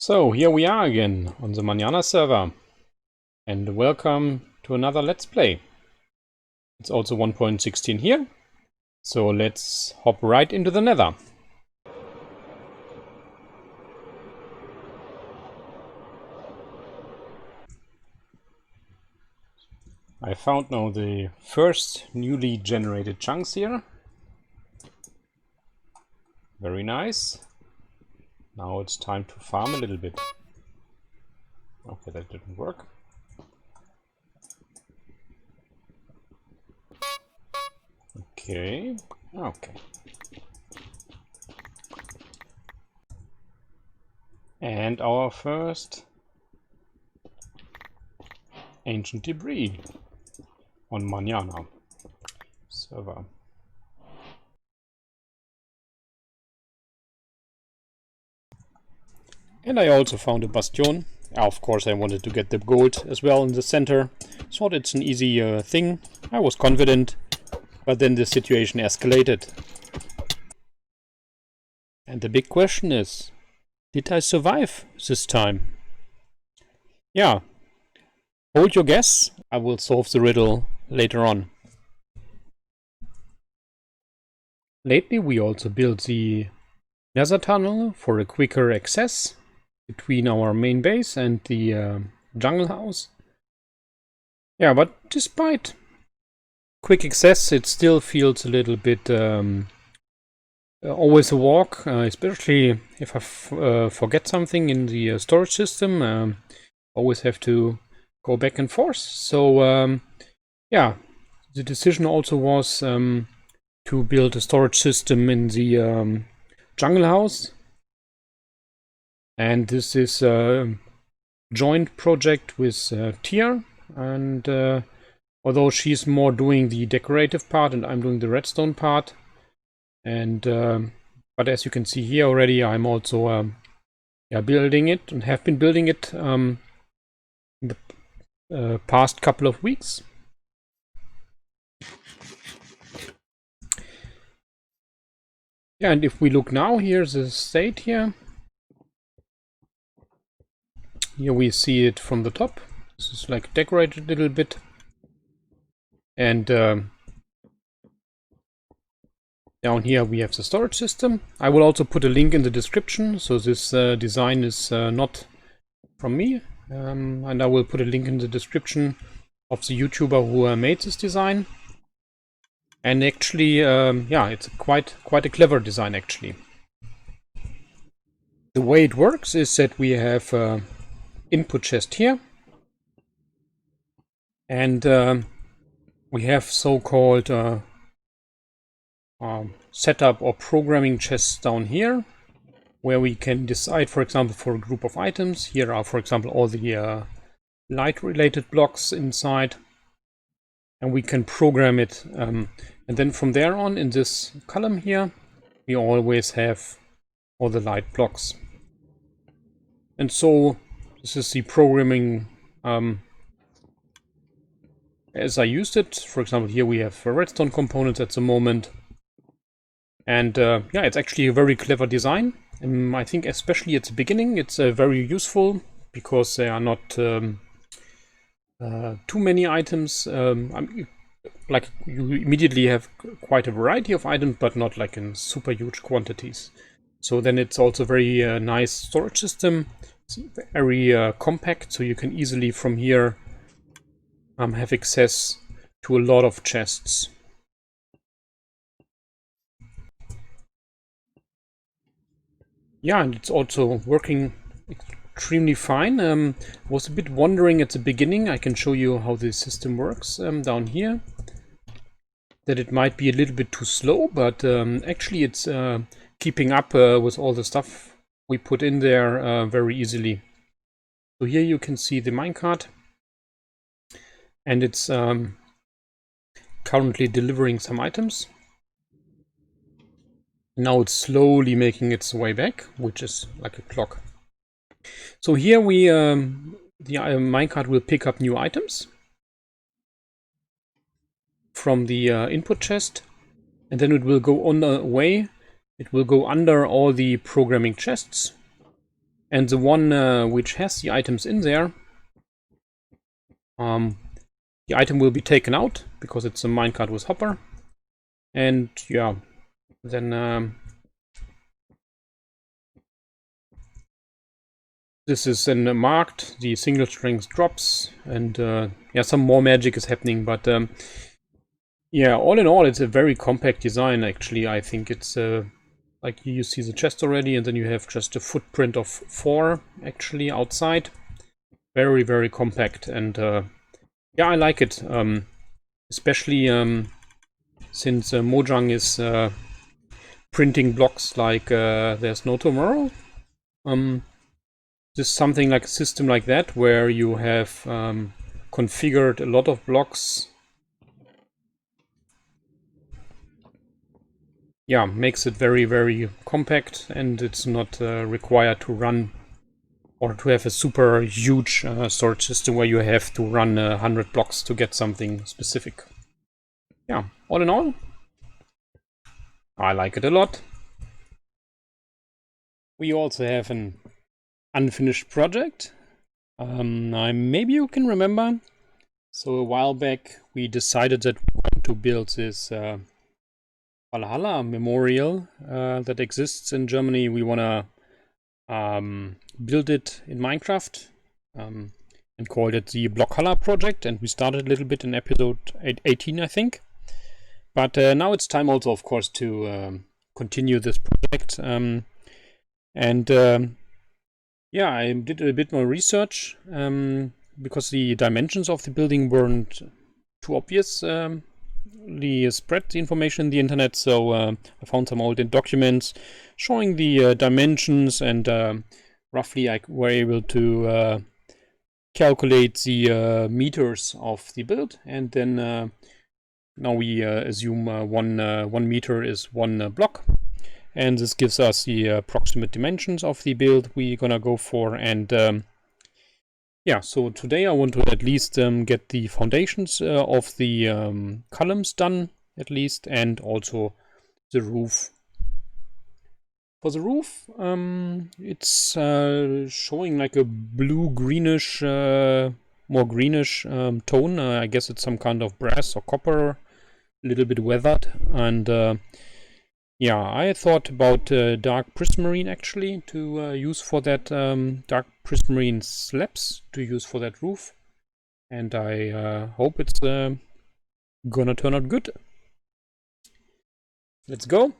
So here we are again on the Manana server, and welcome to another Let's Play. It's also 1.16 here, so let's hop right into the nether. I found now the first newly generated chunks here. Very nice. Now it's time to farm a little bit. Okay, that didn't work. Okay. And our first ancient debris on Manana server. And I also found a bastion. Of course, I wanted to get the gold as well in the center. Thought it's an easy thing. I was confident, but then the situation escalated. And the big question is, did I survive this time? Yeah. Hold your guess. I will solve the riddle later on. Lately, we also built the nether tunnel for a quicker access between our main base and the jungle house. Yeah, but despite quick access, it still feels a little bit always a walk, especially if I forget something in the storage system. Always have to go back and forth. So yeah, the decision also was to build a storage system in the jungle house. And this is a joint project with Tia, and although she's more doing the decorative part and I'm doing the redstone part, and but as you can see here already, I'm also building it and have been building it in the past couple of weeks. Yeah, and if we look now, here's the state here. Here we see it from the top. This is like decorated a little bit. And down here we have the storage system. I will also put a link in the description. So this design is not from me. And I will put a link in the description of the YouTuber who made this design. And actually, yeah, it's quite a clever design actually. The way it works is that we have input chest here, and we have so-called setup or programming chests down here, where we can decide, for example, for a group of items. Here are, for example, all the light-related blocks inside, and we can program it. And then from there on, in this column here, we always have all the light blocks. And so this is the programming as I used it. For example, here we have redstone components at the moment. And yeah, it's actually a very clever design. I think especially at the beginning, it's very useful because there are not too many items. Like you immediately have quite a variety of items, but not like in super huge quantities. So then it's also very nice storage system. It's very compact, so you can easily from here have access to a lot of chests. Yeah, and it's also working extremely fine. Was a bit wondering at the beginning. I can show you how the system works down here. That it might be a little bit too slow, but actually it's keeping up with all the stuff we put in there very easily. So here you can see the minecart, and it's currently delivering some items. Now it's slowly making its way back, which is like a clock. So here we the minecart will pick up new items from the input chest, and then it will go on the way. It will go under all the programming chests, And the one which has the items in there, the item will be taken out because it's a minecart with hopper. And yeah, then this is then marked, the single strength drops, and yeah, some more magic is happening, but yeah, all in all, it's a very compact design, actually. I think it's like you see the chest already, and then you have just a footprint of 4 actually outside. Very, very compact, and yeah, I like it, especially since Mojang is printing blocks like there's no tomorrow. Just something like a system like that, where you have configured a lot of blocks, yeah, makes it very, very compact, and it's not required to run or to have a super huge storage system where you have to run 100 blocks to get something specific. Yeah, all in all, I like it a lot. We also have an unfinished project. Maybe you can remember. So a while back we decided that we want to build this Valhalla Memorial that exists in Germany. We want to build it in Minecraft and called it the Blockhalla project, and we started a little bit in episode 18, I think. But now it's time also, of course, to continue this project. Yeah, I did a bit more research because the dimensions of the building weren't too obvious. Spread the information in the internet, so I found some old documents showing the dimensions, and roughly I were able to calculate the meters of the build, and then now we assume 1 meter is 1 block. And this gives us the approximate dimensions of the build we're gonna go for. And yeah, so today I want to at least get the foundations of the columns done, at least, and also the roof. For the roof, it's showing like a blue-greenish, more greenish tone. I guess it's some kind of brass or copper, a little bit weathered, and yeah, I thought about dark prismarine actually to use for that, dark prismarine slabs to use for that roof. And I hope it's gonna turn out good. Let's go.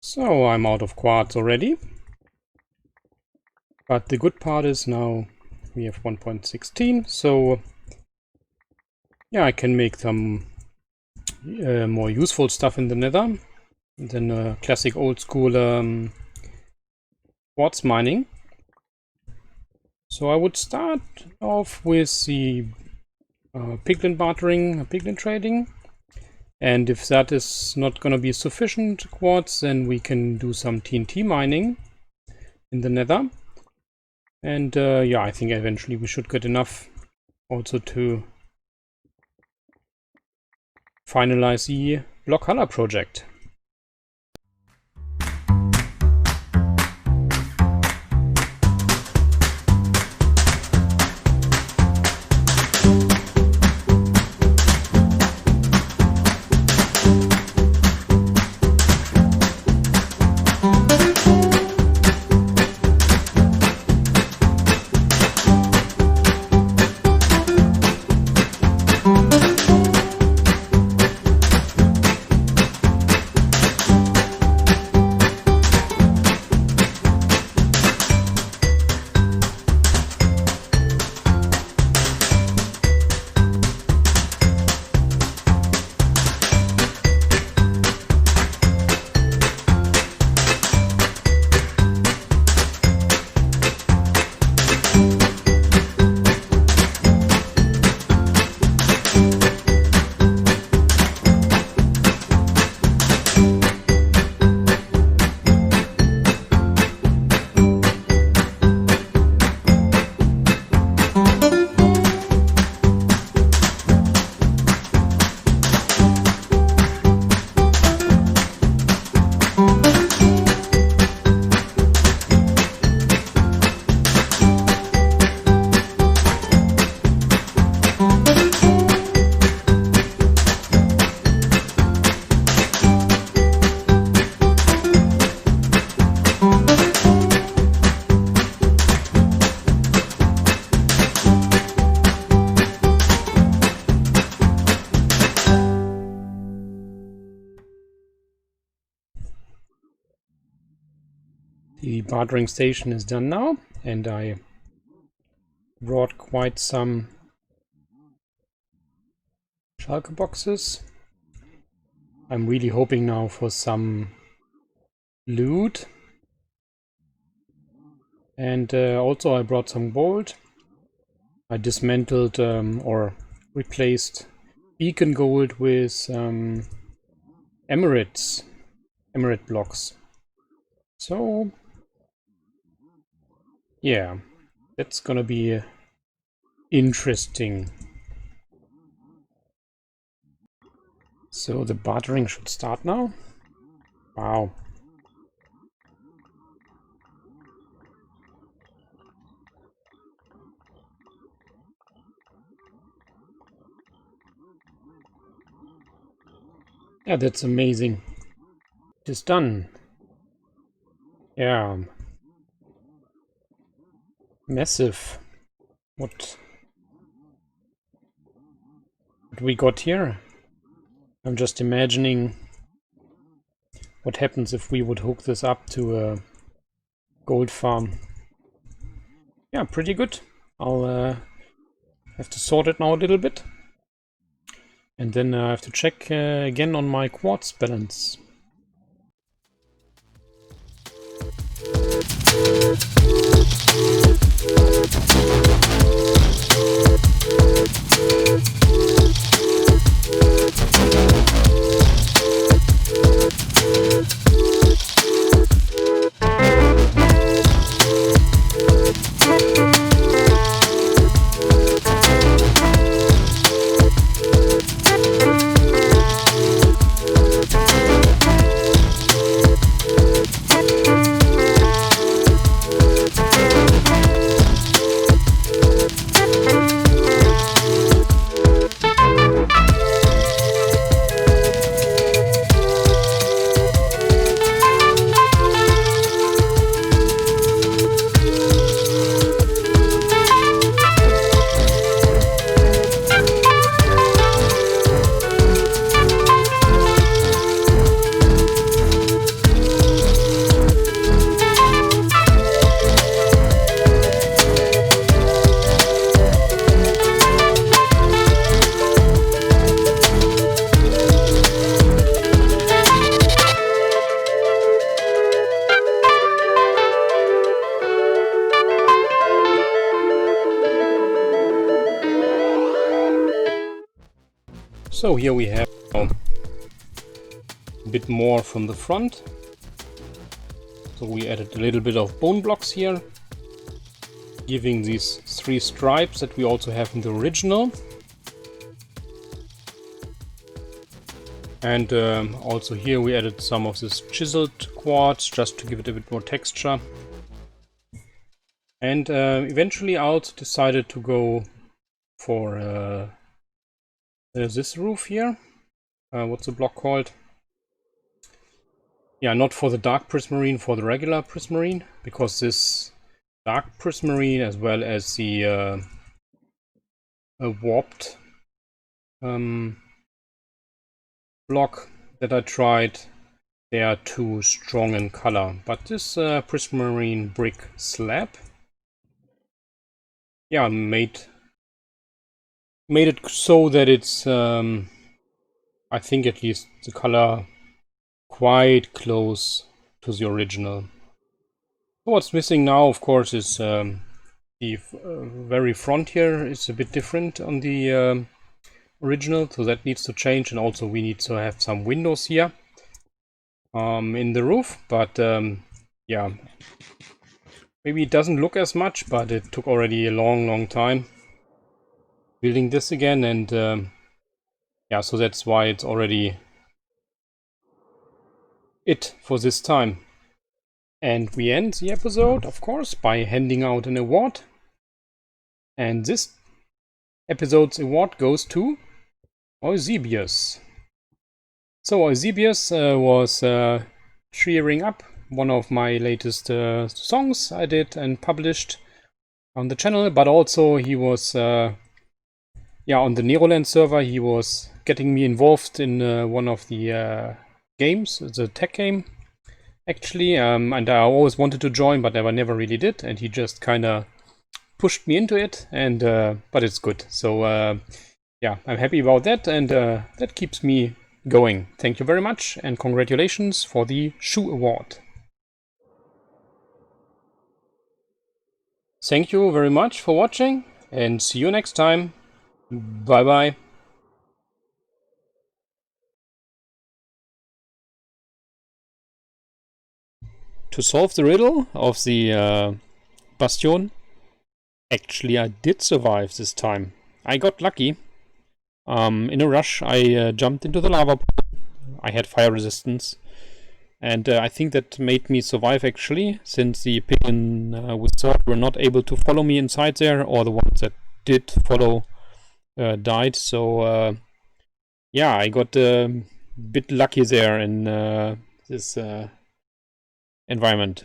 So I'm out of quartz already, but the good part is now we have 1.16, so yeah, I can make some more useful stuff in the nether than classic old school quartz mining. So I would start off with the piglin bartering, piglin trading. And if that is not going to be sufficient quartz, then we can do some TNT mining in the nether. And yeah, I think eventually we should get enough also to finalize the Blockhalla project. The bartering station is done now, and I brought quite some shulker boxes. I'm really hoping now for some loot. And also I brought some gold. I dismantled or replaced beacon gold with emerald blocks. So yeah, that's gonna be interesting. So the bartering should start now. Wow. Yeah, that's amazing. It is done. Yeah. Massive. What we got here? I'm just imagining what happens if we would hook this up to a gold farm. Yeah, pretty good. I'll have to sort it now a little bit. And then I have to check again on my quartz balance. So here we have a bit more from the front. So we added a little bit of bone blocks here, giving these 3 stripes that we also have in the original. And also here we added some of this chiseled quartz just to give it a bit more texture. And eventually I also decided to go for this roof here. What's the block called? Yeah, not for the dark prismarine, for the regular prismarine, because this dark prismarine as well as the warped block that I tried, they are too strong in color. But this prismarine brick slab, yeah, made it so that it's I think at least the color quite close to the original. What's missing now, of course, is the very front here is a bit different on the original, so that needs to change, and also we need to have some windows here in the roof. But yeah, maybe it doesn't look as much, but it took already a long time building this again, and yeah, so that's why it's already it for this time. And we end the episode, of course, by handing out an award. And this episode's award goes to Eusebius. So Eusebius was cheering up one of my latest songs I did and published on the channel, but also he was yeah, on the Neroland server. He was getting me involved in one of the games, the tech game. actually, and I always wanted to join, but I never really did, and he just kind of pushed me into it, and but it's good. So yeah, I'm happy about that, and that keeps me going. Thank you very much, and congratulations for the shoe award. Thank you very much for watching, and see you next time. Bye bye. To solve the riddle of the bastion, actually I did survive this time. I got lucky. In a rush, I jumped into the lava pool. I had fire resistance, and I think that made me survive actually, since the pig with sword were not able to follow me inside there, or the ones that did follow died. So yeah, I got a bit lucky there in this environment.